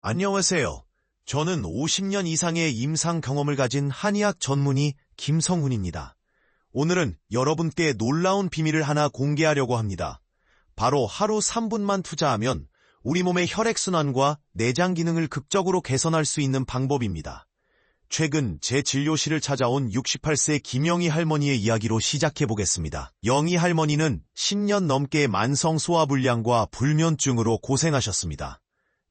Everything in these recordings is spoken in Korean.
안녕하세요. 저는 50년 이상의 임상 경험을 가진 한의학 전문의 김성훈입니다. 오늘은 여러분께 놀라운 비밀을 하나 공개하려고 합니다. 바로 하루 3분만 투자하면 우리 몸의 혈액순환과 내장 기능을 극적으로 개선할 수 있는 방법입니다. 최근 제 진료실을 찾아온 68세 김영희 할머니의 이야기로 시작해보겠습니다. 영희 할머니는 10년 넘게 만성 소화불량과 불면증으로 고생하셨습니다.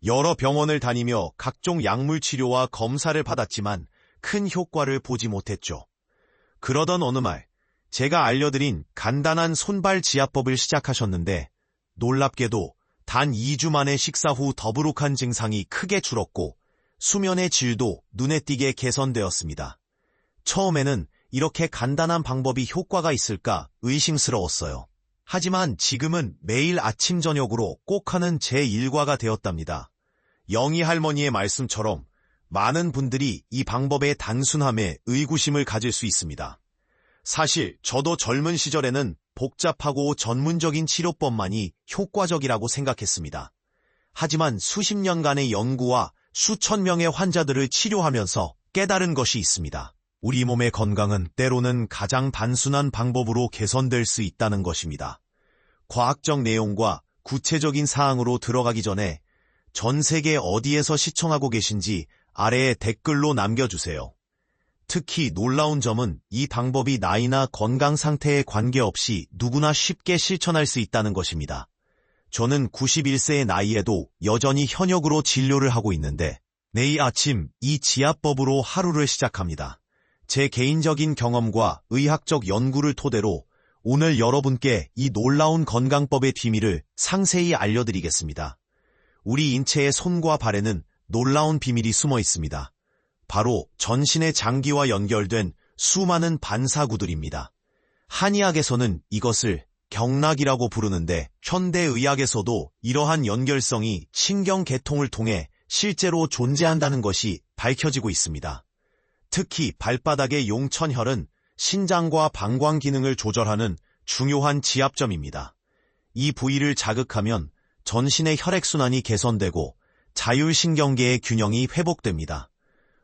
여러 병원을 다니며 각종 약물 치료와 검사를 받았지만 큰 효과를 보지 못했죠. 그러던 어느 날 제가 알려드린 간단한 손발지압법을 시작하셨는데 놀랍게도 단 2주 만에 식사 후 더부룩한 증상이 크게 줄었고 수면의 질도 눈에 띄게 개선되었습니다. 처음에는 이렇게 간단한 방법이 효과가 있을까 의심스러웠어요. 하지만 지금은 매일 아침 저녁으로 꼭 하는 제 일과가 되었답니다. 영희 할머니의 말씀처럼 많은 분들이 이 방법의 단순함에 의구심을 가질 수 있습니다. 사실 저도 젊은 시절에는 복잡하고 전문적인 치료법만이 효과적이라고 생각했습니다. 하지만 수십 년간의 연구와 수천 명의 환자들을 치료하면서 깨달은 것이 있습니다. 우리 몸의 건강은 때로는 가장 단순한 방법으로 개선될 수 있다는 것입니다. 과학적 내용과 구체적인 사항으로 들어가기 전에 전 세계 어디에서 시청하고 계신지 아래에 댓글로 남겨주세요. 특히 놀라운 점은 이 방법이 나이나 건강 상태에 관계없이 누구나 쉽게 실천할 수 있다는 것입니다. 저는 91세의 나이에도 여전히 현역으로 진료를 하고 있는데 내일 아침 이 지압법으로 하루를 시작합니다. 제 개인적인 경험과 의학적 연구를 토대로 오늘 여러분께 이 놀라운 건강법의 비밀을 상세히 알려드리겠습니다. 우리 인체의 손과 발에는 놀라운 비밀이 숨어 있습니다. 바로 전신의 장기와 연결된 수많은 반사구들입니다. 한의학에서는 이것을 경락이라고 부르는데 현대의학에서도 이러한 연결성이 신경계통을 통해 실제로 존재한다는 것이 밝혀지고 있습니다. 특히 발바닥의 용천혈은 신장과 방광 기능을 조절하는 중요한 지압점입니다. 이 부위를 자극하면 전신의 혈액순환이 개선되고 자율신경계의 균형이 회복됩니다.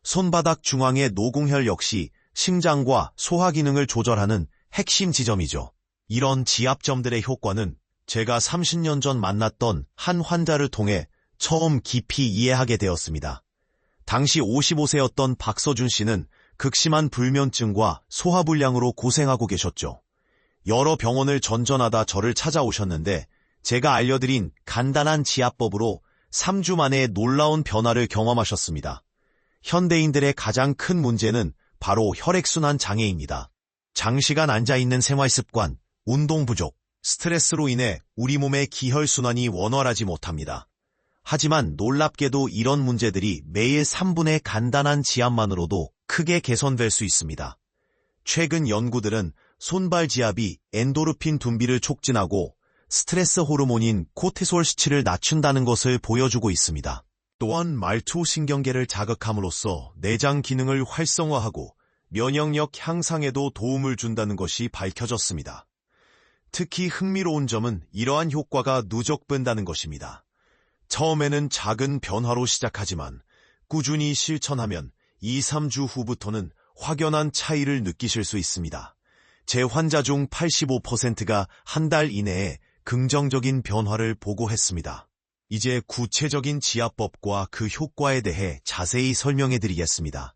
손바닥 중앙의 노궁혈 역시 심장과 소화 기능을 조절하는 핵심 지점이죠. 이런 지압점들의 효과는 제가 30년 전 만났던 한 환자를 통해 처음 깊이 이해하게 되었습니다. 당시 55세였던 박서준 씨는 극심한 불면증과 소화불량으로 고생하고 계셨죠. 여러 병원을 전전하다 저를 찾아오셨는데 제가 알려드린 간단한 지압법으로 3주 만에 놀라운 변화를 경험하셨습니다. 현대인들의 가장 큰 문제는 바로 혈액순환 장애입니다. 장시간 앉아있는 생활습관, 운동 부족, 스트레스로 인해 우리 몸의 기혈순환이 원활하지 못합니다. 하지만 놀랍게도 이런 문제들이 매일 3분의 간단한 지압만으로도 크게 개선될 수 있습니다. 최근 연구들은 손발 지압이 엔도르핀 분비를 촉진하고 스트레스 호르몬인 코티솔 수치를 낮춘다는 것을 보여주고 있습니다. 또한 말초신경계를 자극함으로써 내장 기능을 활성화하고 면역력 향상에도 도움을 준다는 것이 밝혀졌습니다. 특히 흥미로운 점은 이러한 효과가 누적된다는 것입니다. 처음에는 작은 변화로 시작하지만 꾸준히 실천하면 2, 3주 후부터는 확연한 차이를 느끼실 수 있습니다. 제 환자 중 85%가 한 달 이내에 긍정적인 변화를 보고했습니다. 이제 구체적인 지압법과 그 효과에 대해 자세히 설명해 드리겠습니다.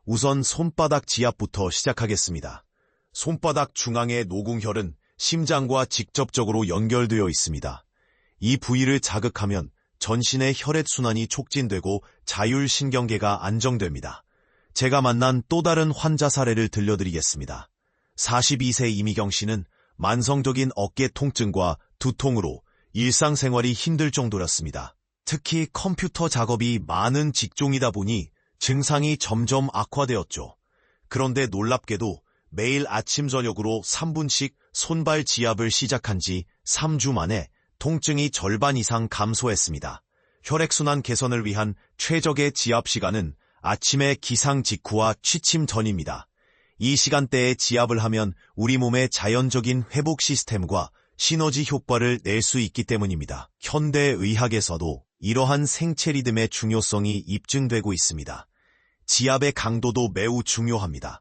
우선 손바닥 지압부터 시작하겠습니다. 손바닥 중앙의 노궁혈은 심장과 직접적으로 연결되어 있습니다. 이 부위를 자극하면 전신의 혈액순환이 촉진되고 자율신경계가 안정됩니다. 제가 만난 또 다른 환자 사례를 들려드리겠습니다. 42세 이미경 씨는 만성적인 어깨 통증과 두통으로 일상생활이 힘들 정도였습니다. 특히 컴퓨터 작업이 많은 직종이다 보니 증상이 점점 악화되었죠. 그런데 놀랍게도 매일 아침 저녁으로 3분씩 손발 지압을 시작한 지 3주 만에 통증이 절반 이상 감소했습니다. 혈액순환 개선을 위한 최적의 지압 시간은 아침의 기상 직후와 취침 전입니다. 이 시간대에 지압을 하면 우리 몸의 자연적인 회복 시스템과 시너지 효과를 낼 수 있기 때문입니다. 현대의학에서도 이러한 생체 리듬의 중요성이 입증되고 있습니다. 지압의 강도도 매우 중요합니다.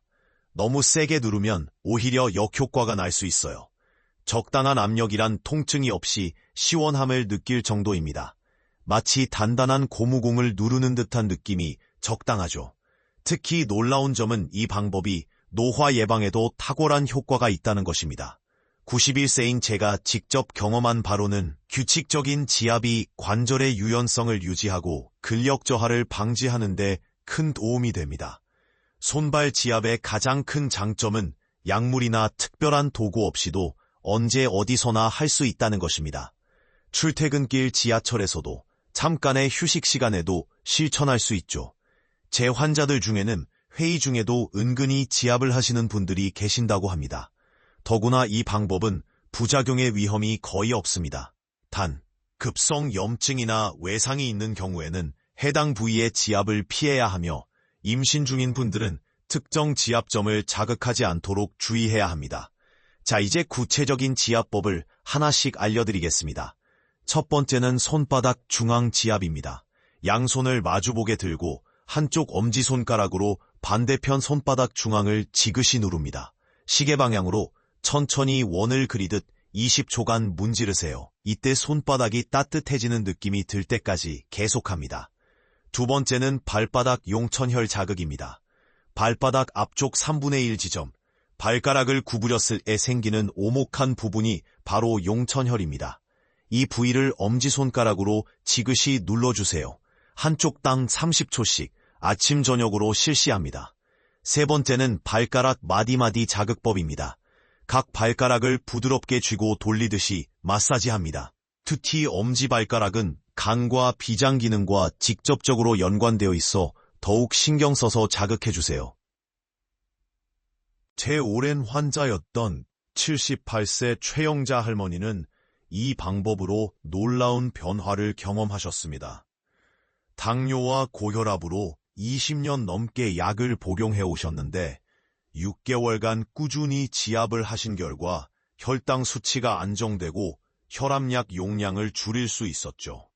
너무 세게 누르면 오히려 역효과가 날 수 있어요. 적당한 압력이란 통증이 없이 시원함을 느낄 정도입니다. 마치 단단한 고무공을 누르는 듯한 느낌이 적당하죠. 특히 놀라운 점은 이 방법이 노화 예방에도 탁월한 효과가 있다는 것입니다. 91세인 제가 직접 경험한 바로는 규칙적인 지압이 관절의 유연성을 유지하고 근력 저하를 방지하는 데 큰 도움이 됩니다. 손발 지압의 가장 큰 장점은 약물이나 특별한 도구 없이도 언제 어디서나 할 수 있다는 것입니다. 출퇴근길 지하철에서도 잠깐의 휴식 시간에도 실천할 수 있죠. 제 환자들 중에는 회의 중에도 은근히 지압을 하시는 분들이 계신다고 합니다. 더구나 이 방법은 부작용의 위험이 거의 없습니다. 단, 급성 염증이나 외상이 있는 경우에는 해당 부위의 지압을 피해야 하며 임신 중인 분들은 특정 지압점을 자극하지 않도록 주의해야 합니다. 자, 이제 구체적인 지압법을 하나씩 알려드리겠습니다. 첫 번째는 손바닥 중앙 지압입니다. 양손을 마주보게 들고 한쪽 엄지손가락으로 반대편 손바닥 중앙을 지그시 누릅니다. 시계 방향으로 천천히 원을 그리듯 20초간 문지르세요. 이때 손바닥이 따뜻해지는 느낌이 들 때까지 계속합니다. 두 번째는 발바닥 용천혈 자극입니다. 발바닥 앞쪽 3분의 1 지점, 발가락을 구부렸을 때 생기는 오목한 부분이 바로 용천혈입니다. 이 부위를 엄지손가락으로 지그시 눌러주세요. 한쪽당 30초씩 아침 저녁으로 실시합니다. 세 번째는 발가락 마디마디 자극법입니다. 각 발가락을 부드럽게 쥐고 돌리듯이 마사지합니다. 특히 엄지발가락은 간과 비장 기능과 직접적으로 연관되어 있어 더욱 신경 써서 자극해주세요. 제 오랜 환자였던 78세 최영자 할머니는 이 방법으로 놀라운 변화를 경험하셨습니다. 당뇨와 고혈압으로 20년 넘게 약을 복용해 오셨는데 6개월간 꾸준히 지압을 하신 결과 혈당 수치가 안정되고 혈압약 용량을 줄일 수 있었죠.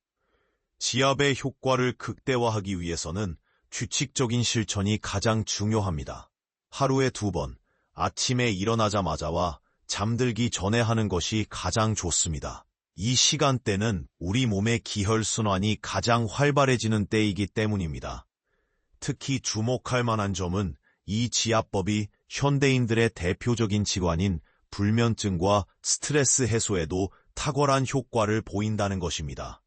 지압의 효과를 극대화하기 위해서는 규칙적인 실천이 가장 중요합니다. 하루에 2번, 아침에 일어나자마자와 잠들기 전에 하는 것이 가장 좋습니다. 이 시간대는 우리 몸의 기혈순환이 가장 활발해지는 때이기 때문입니다. 특히 주목할 만한 점은 이 지압법이 현대인들의 대표적인 질환인 불면증과 스트레스 해소에도 탁월한 효과를 보인다는 것입니다.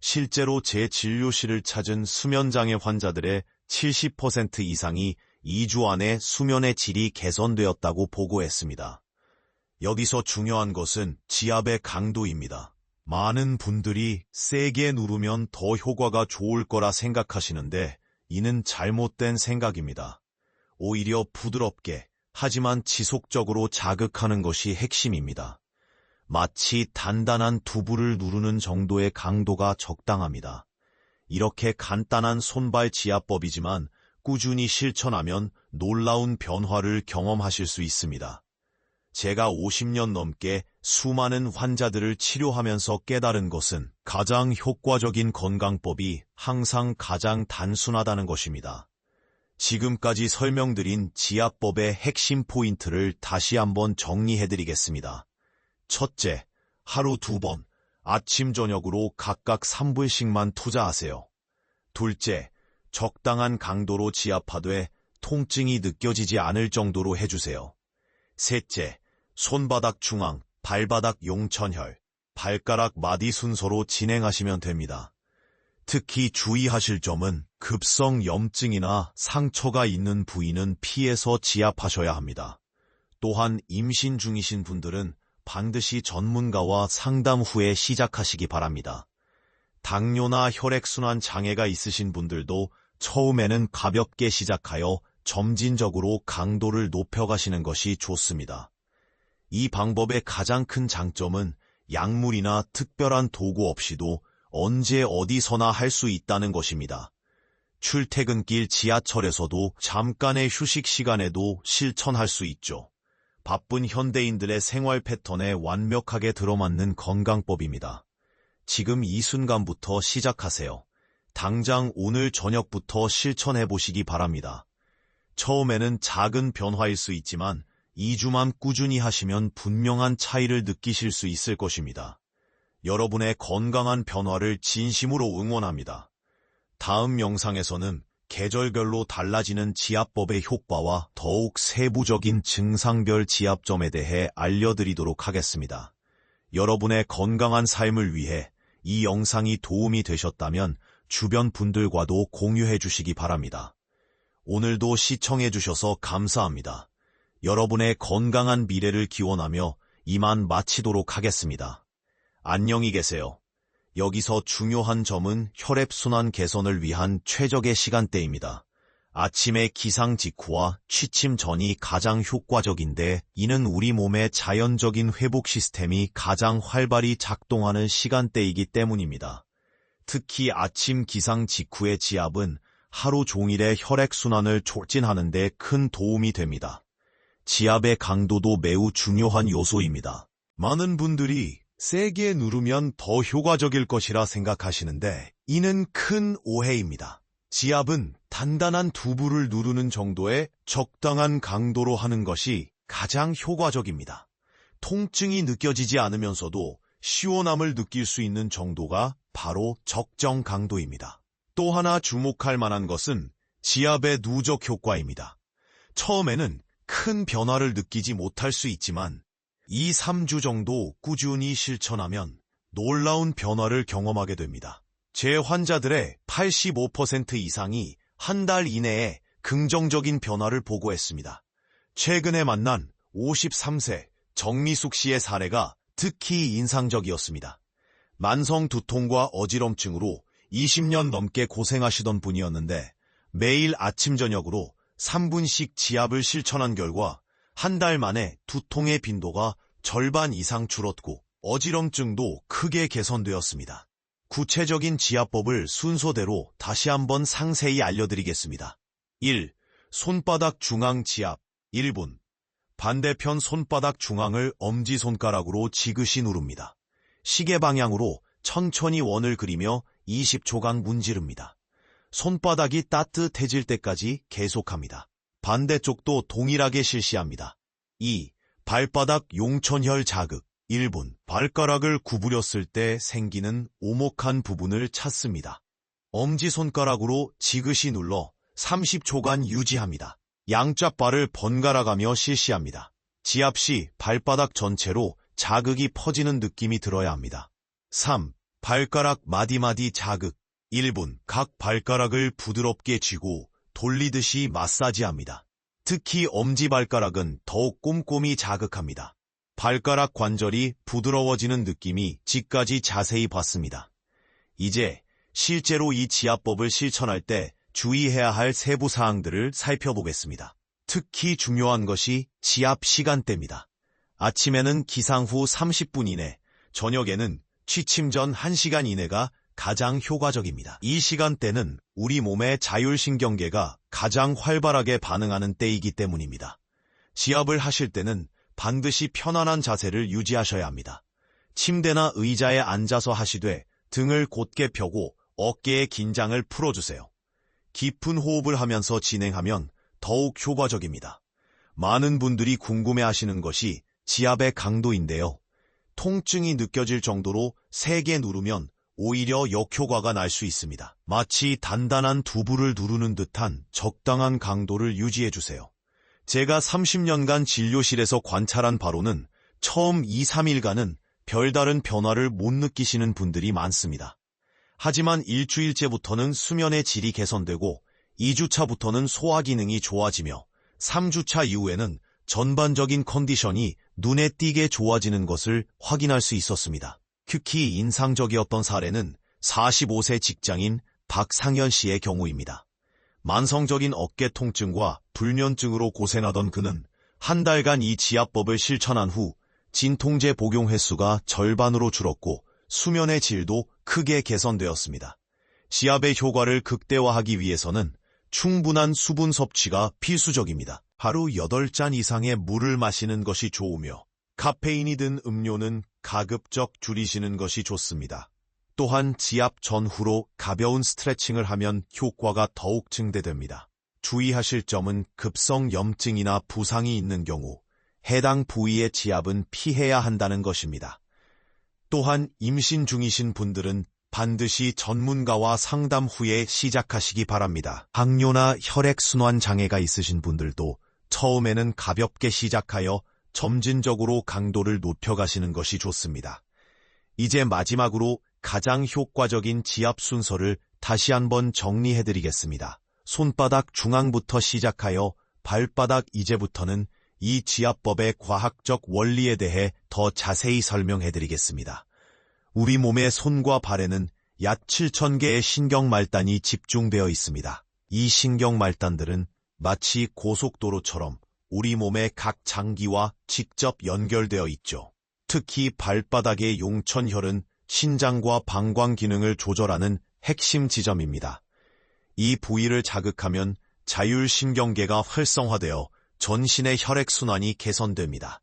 실제로 제 진료실을 찾은 수면장애 환자들의 70% 이상이 2주 안에 수면의 질이 개선되었다고 보고했습니다. 여기서 중요한 것은 지압의 강도입니다. 많은 분들이 세게 누르면 더 효과가 좋을 거라 생각하시는데 이는 잘못된 생각입니다. 오히려 부드럽게 하지만 지속적으로 자극하는 것이 핵심입니다. 마치 단단한 두부를 누르는 정도의 강도가 적당합니다. 이렇게 간단한 손발 지압법이지만 꾸준히 실천하면 놀라운 변화를 경험하실 수 있습니다. 제가 50년 넘게 수많은 환자들을 치료하면서 깨달은 것은 가장 효과적인 건강법이 항상 가장 단순하다는 것입니다. 지금까지 설명드린 지압법의 핵심 포인트를 다시 한번 정리해드리겠습니다. 첫째, 하루 2번, 아침 저녁으로 각각 3분씩만 투자하세요. 둘째, 적당한 강도로 지압하되 통증이 느껴지지 않을 정도로 해주세요. 셋째, 손바닥 중앙, 발바닥 용천혈, 발가락 마디 순서로 진행하시면 됩니다. 특히 주의하실 점은 급성 염증이나 상처가 있는 부위는 피해서 지압하셔야 합니다. 또한 임신 중이신 분들은 반드시 전문가와 상담 후에 시작하시기 바랍니다. 당뇨나 혈액순환 장애가 있으신 분들도 처음에는 가볍게 시작하여 점진적으로 강도를 높여가시는 것이 좋습니다. 이 방법의 가장 큰 장점은 약물이나 특별한 도구 없이도 언제 어디서나 할 수 있다는 것입니다. 출퇴근길 지하철에서도 잠깐의 휴식 시간에도 실천할 수 있죠. 바쁜 현대인들의 생활 패턴에 완벽하게 들어맞는 건강법입니다. 지금 이 순간부터 시작하세요. 당장 오늘 저녁부터 실천해 보시기 바랍니다. 처음에는 작은 변화일 수 있지만 2주만 꾸준히 하시면 분명한 차이를 느끼실 수 있을 것입니다. 여러분의 건강한 변화를 진심으로 응원합니다. 다음 영상에서는 계절별로 달라지는 지압법의 효과와 더욱 세부적인 증상별 지압점에 대해 알려드리도록 하겠습니다. 여러분의 건강한 삶을 위해 이 영상이 도움이 되셨다면 주변 분들과도 공유해 주시기 바랍니다. 오늘도 시청해 주셔서 감사합니다. 여러분의 건강한 미래를 기원하며 이만 마치도록 하겠습니다. 안녕히 계세요. 여기서 중요한 점은 혈액순환 개선을 위한 최적의 시간대입니다. 아침의 기상 직후와 취침 전이 가장 효과적인데 이는 우리 몸의 자연적인 회복 시스템이 가장 활발히 작동하는 시간대이기 때문입니다. 특히 아침 기상 직후의 지압은 하루 종일의 혈액순환을 촉진하는 데 큰 도움이 됩니다. 지압의 강도도 매우 중요한 요소입니다. 많은 분들이 세게 누르면 더 효과적일 것이라 생각하시는데 이는 큰 오해입니다. 지압은 단단한 두부를 누르는 정도의 적당한 강도로 하는 것이 가장 효과적입니다. 통증이 느껴지지 않으면서도 시원함을 느낄 수 있는 정도가 바로 적정 강도입니다. 또 하나 주목할 만한 것은 지압의 누적 효과입니다. 처음에는 큰 변화를 느끼지 못할 수 있지만 2, 3주 정도 꾸준히 실천하면 놀라운 변화를 경험하게 됩니다. 제 환자들의 85% 이상이 한 달 이내에 긍정적인 변화를 보고했습니다. 최근에 만난 53세 정미숙 씨의 사례가 특히 인상적이었습니다. 만성 두통과 어지럼증으로 20년 넘게 고생하시던 분이었는데 매일 아침 저녁으로 3분씩 지압을 실천한 결과 한 달 만에 두통의 빈도가 절반 이상 줄었고 어지럼증도 크게 개선되었습니다. 구체적인 지압법을 순서대로 다시 한번 상세히 알려드리겠습니다. 1. 손바닥 중앙 지압 1분. 반대편 손바닥 중앙을 엄지손가락으로 지그시 누릅니다. 시계 방향으로 천천히 원을 그리며 20초간 문지릅니다. 손바닥이 따뜻해질 때까지 계속합니다. 반대쪽도 동일하게 실시합니다. 2. 발바닥 용천혈 자극 1분. 발가락을 구부렸을 때 생기는 오목한 부분을 찾습니다. 엄지손가락으로 지그시 눌러 30초간 유지합니다. 양쪽 발을 번갈아가며 실시합니다. 지압 시 발바닥 전체로 자극이 퍼지는 느낌이 들어야 합니다. 3. 발가락 마디마디 자극 1분. 각 발가락을 부드럽게 쥐고 돌리듯이 마사지합니다. 특히 엄지발가락은 더욱 꼼꼼히 자극합니다. 발가락 관절이 부드러워지는 느낌이 지까지 자세히 봤습니다. 이제 실제로 이 지압법을 실천할 때 주의해야 할 세부 사항들을 살펴보겠습니다. 특히 중요한 것이 지압 시간대입니다. 아침에는 기상 후 30분 이내, 저녁에는 취침 전 1시간 이내가 가장 효과적입니다. 이 시간대는 우리 몸의 자율신경계가 가장 활발하게 반응하는 때이기 때문입니다. 지압을 하실 때는 반드시 편안한 자세를 유지하셔야 합니다. 침대나 의자에 앉아서 하시되 등을 곧게 펴고 어깨의 긴장을 풀어주세요. 깊은 호흡을 하면서 진행하면 더욱 효과적입니다. 많은 분들이 궁금해하시는 것이 지압의 강도인데요. 통증이 느껴질 정도로 세게 누르면 오히려 역효과가 날 수 있습니다. 마치 단단한 두부를 누르는 듯한 적당한 강도를 유지해주세요. 제가 30년간 진료실에서 관찰한 바로는 처음 2, 3일간은 별다른 변화를 못 느끼시는 분들이 많습니다. 하지만 일주일째부터는 수면의 질이 개선되고 2주차부터는 소화 기능이 좋아지며 3주차 이후에는 전반적인 컨디션이 눈에 띄게 좋아지는 것을 확인할 수 있었습니다. 특히 인상적이었던 사례는 45세 직장인 박상현 씨의 경우입니다. 만성적인 어깨 통증과 불면증으로 고생하던 그는 한 달간 이 지압법을 실천한 후 진통제 복용 횟수가 절반으로 줄었고 수면의 질도 크게 개선되었습니다. 지압의 효과를 극대화하기 위해서는 충분한 수분 섭취가 필수적입니다. 하루 8잔 이상의 물을 마시는 것이 좋으며 카페인이 든 음료는 가급적 줄이시는 것이 좋습니다. 또한 지압 전후로 가벼운 스트레칭을 하면 효과가 더욱 증대됩니다. 주의하실 점은 급성 염증이나 부상이 있는 경우 해당 부위의 지압은 피해야 한다는 것입니다. 또한 임신 중이신 분들은 반드시 전문가와 상담 후에 시작하시기 바랍니다. 당뇨나 혈액순환 장애가 있으신 분들도 처음에는 가볍게 시작하여 점진적으로 강도를 높여가시는 것이 좋습니다. 이제 마지막으로 가장 효과적인 지압 순서를 다시 한번 정리해드리겠습니다. 손바닥 중앙부터 시작하여 발바닥 이제부터는 이 지압법의 과학적 원리에 대해 더 자세히 설명해드리겠습니다. 우리 몸의 손과 발에는 약 7,000개의 신경말단이 집중되어 있습니다. 이 신경말단들은 마치 고속도로처럼 우리 몸의 각 장기와 직접 연결되어 있죠. 특히 발바닥의 용천혈은 신장과 방광 기능을 조절하는 핵심 지점입니다. 이 부위를 자극하면 자율신경계가 활성화되어 전신의 혈액순환이 개선됩니다.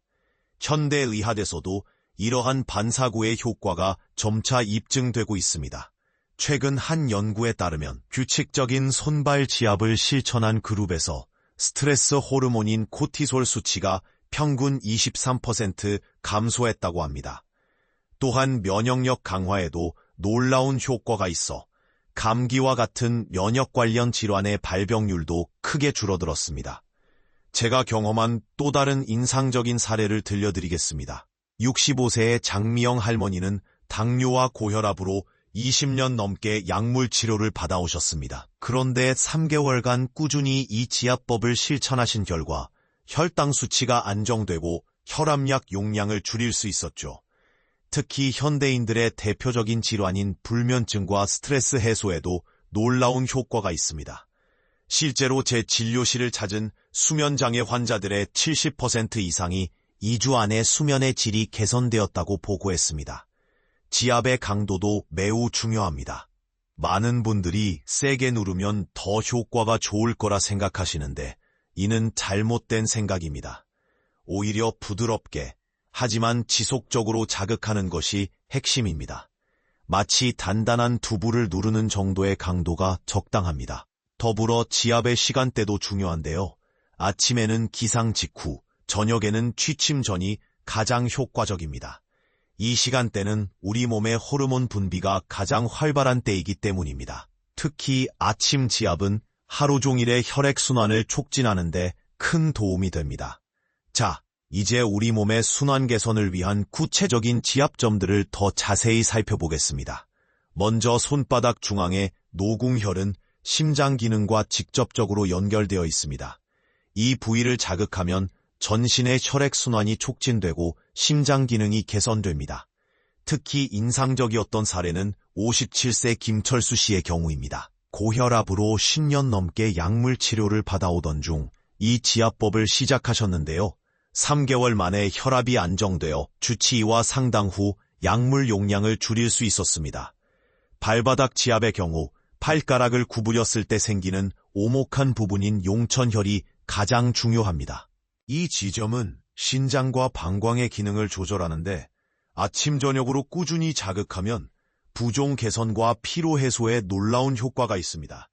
현대의학에서도 이러한 반사구의 효과가 점차 입증되고 있습니다. 최근 한 연구에 따르면 규칙적인 손발 지압을 실천한 그룹에서 스트레스 호르몬인 코티솔 수치가 평균 23% 감소했다고 합니다. 또한 면역력 강화에도 놀라운 효과가 있어 감기와 같은 면역 관련 질환의 발병률도 크게 줄어들었습니다. 제가 경험한 또 다른 인상적인 사례를 들려드리겠습니다. 65세의 장미영 할머니는 당뇨와 고혈압으로 20년 넘게 약물 치료를 받아오셨습니다. 그런데 3개월간 꾸준히 이 지압법을 실천하신 결과 혈당 수치가 안정되고 혈압약 용량을 줄일 수 있었죠. 특히 현대인들의 대표적인 질환인 불면증과 스트레스 해소에도 놀라운 효과가 있습니다. 실제로 제 진료실을 찾은 수면장애 환자들의 70% 이상이 2주 안에 수면의 질이 개선되었다고 보고했습니다. 지압의 강도도 매우 중요합니다. 많은 분들이 세게 누르면 더 효과가 좋을 거라 생각하시는데 이는 잘못된 생각입니다. 오히려 부드럽게 하지만 지속적으로 자극하는 것이 핵심입니다. 마치 단단한 두부를 누르는 정도의 강도가 적당합니다. 더불어 지압의 시간대도 중요한데요. 아침에는 기상 직후, 저녁에는 취침 전이 가장 효과적입니다. 이 시간대는 우리 몸의 호르몬 분비가 가장 활발한 때이기 때문입니다. 특히 아침 지압은 하루 종일의 혈액순환을 촉진하는 데 큰 도움이 됩니다. 자, 이제 우리 몸의 순환 개선을 위한 구체적인 지압점들을 더 자세히 살펴보겠습니다. 먼저 손바닥 중앙의 노궁혈은 심장 기능과 직접적으로 연결되어 있습니다. 이 부위를 자극하면 전신의 혈액순환이 촉진되고 심장 기능이 개선됩니다. 특히 인상적이었던 사례는 57세 김철수 씨의 경우입니다. 고혈압으로 10년 넘게 약물 치료를 받아오던 중 이 지압법을 시작하셨는데요. 3개월 만에 혈압이 안정되어 주치의와 상담 후 약물 용량을 줄일 수 있었습니다. 발바닥 지압의 경우 발가락을 구부렸을 때 생기는 오목한 부분인 용천혈이 가장 중요합니다. 이 지점은 신장과 방광의 기능을 조절하는데 아침 저녁으로 꾸준히 자극하면 부종 개선과 피로 해소에 놀라운 효과가 있습니다.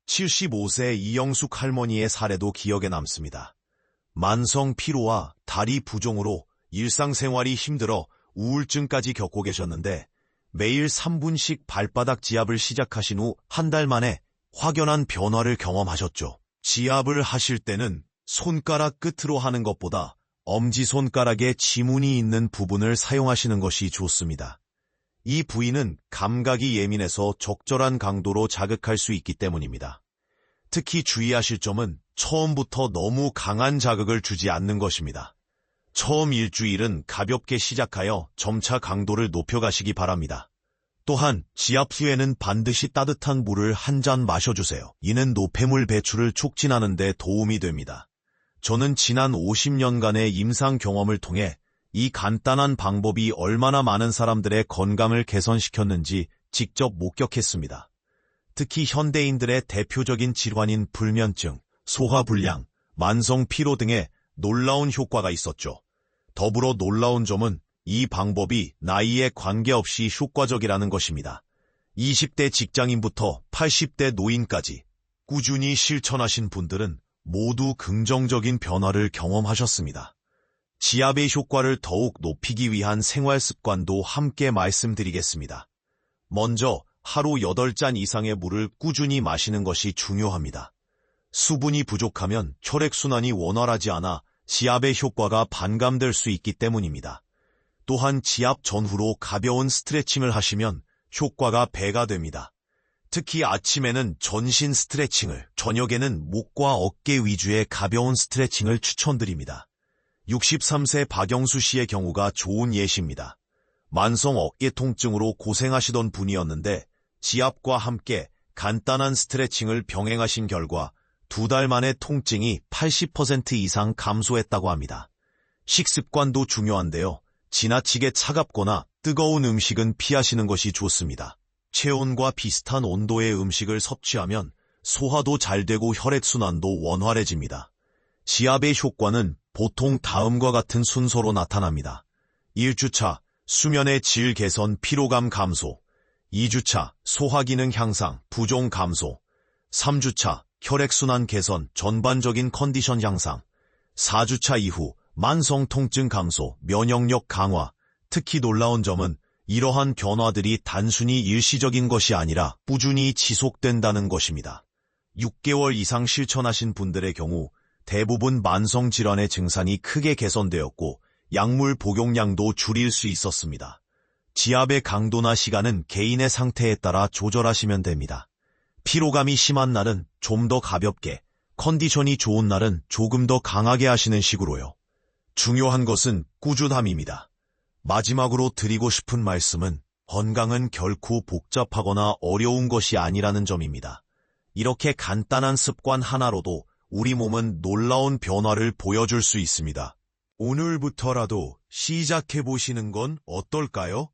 75세 이영숙 할머니의 사례도 기억에 남습니다. 만성 피로와 다리 부종으로 일상생활이 힘들어 우울증까지 겪고 계셨는데 매일 3분씩 발바닥 지압을 시작하신 후 한 달 만에 확연한 변화를 경험하셨죠. 지압을 하실 때는 손가락 끝으로 하는 것보다 엄지손가락에 지문이 있는 부분을 사용하시는 것이 좋습니다. 이 부위는 감각이 예민해서 적절한 강도로 자극할 수 있기 때문입니다. 특히 주의하실 점은 처음부터 너무 강한 자극을 주지 않는 것입니다. 처음 일주일은 가볍게 시작하여 점차 강도를 높여가시기 바랍니다. 또한 지압 후에는 반드시 따뜻한 물을 한 잔 마셔주세요. 이는 노폐물 배출을 촉진하는 데 도움이 됩니다. 저는 지난 50년간의 임상 경험을 통해 이 간단한 방법이 얼마나 많은 사람들의 건강을 개선시켰는지 직접 목격했습니다. 특히 현대인들의 대표적인 질환인 불면증, 소화불량, 만성 피로 등에 놀라운 효과가 있었죠. 더불어 놀라운 점은 이 방법이 나이에 관계없이 효과적이라는 것입니다. 20대 직장인부터 80대 노인까지 꾸준히 실천하신 분들은 모두 긍정적인 변화를 경험하셨습니다. 지압의 효과를 더욱 높이기 위한 생활 습관도 함께 말씀드리겠습니다. 먼저 하루 8잔 이상의 물을 꾸준히 마시는 것이 중요합니다. 수분이 부족하면 혈액순환이 원활하지 않아 지압의 효과가 반감될 수 있기 때문입니다. 또한 지압 전후로 가벼운 스트레칭을 하시면 효과가 배가 됩니다. 특히 아침에는 전신 스트레칭을, 저녁에는 목과 어깨 위주의 가벼운 스트레칭을 추천드립니다. 63세 박영수 씨의 경우가 좋은 예시입니다. 만성 어깨 통증으로 고생하시던 분이었는데 지압과 함께 간단한 스트레칭을 병행하신 결과 2달 만에 통증이 80% 이상 감소했다고 합니다. 식습관도 중요한데요. 지나치게 차갑거나 뜨거운 음식은 피하시는 것이 좋습니다. 체온과 비슷한 온도의 음식을 섭취하면 소화도 잘 되고 혈액순환도 원활해집니다. 지압의 효과는 보통 다음과 같은 순서로 나타납니다. 1주차, 수면의 질 개선, 피로감 감소. 2주차, 소화기능 향상, 부종 감소. 3주차, 혈액순환 개선, 전반적인 컨디션 향상. 4주차 이후, 만성 통증 감소, 면역력 강화. 특히 놀라운 점은 이러한 변화들이 단순히 일시적인 것이 아니라 꾸준히 지속된다는 것입니다. 6개월 이상 실천하신 분들의 경우 대부분 만성 질환의 증상이 크게 개선되었고 약물 복용량도 줄일 수 있었습니다. 지압의 강도나 시간은 개인의 상태에 따라 조절하시면 됩니다. 피로감이 심한 날은 좀 더 가볍게, 컨디션이 좋은 날은 조금 더 강하게 하시는 식으로요. 중요한 것은 꾸준함입니다. 마지막으로 드리고 싶은 말씀은 건강은 결코 복잡하거나 어려운 것이 아니라는 점입니다. 이렇게 간단한 습관 하나로도 우리 몸은 놀라운 변화를 보여줄 수 있습니다. 오늘부터라도 시작해보시는 건 어떨까요?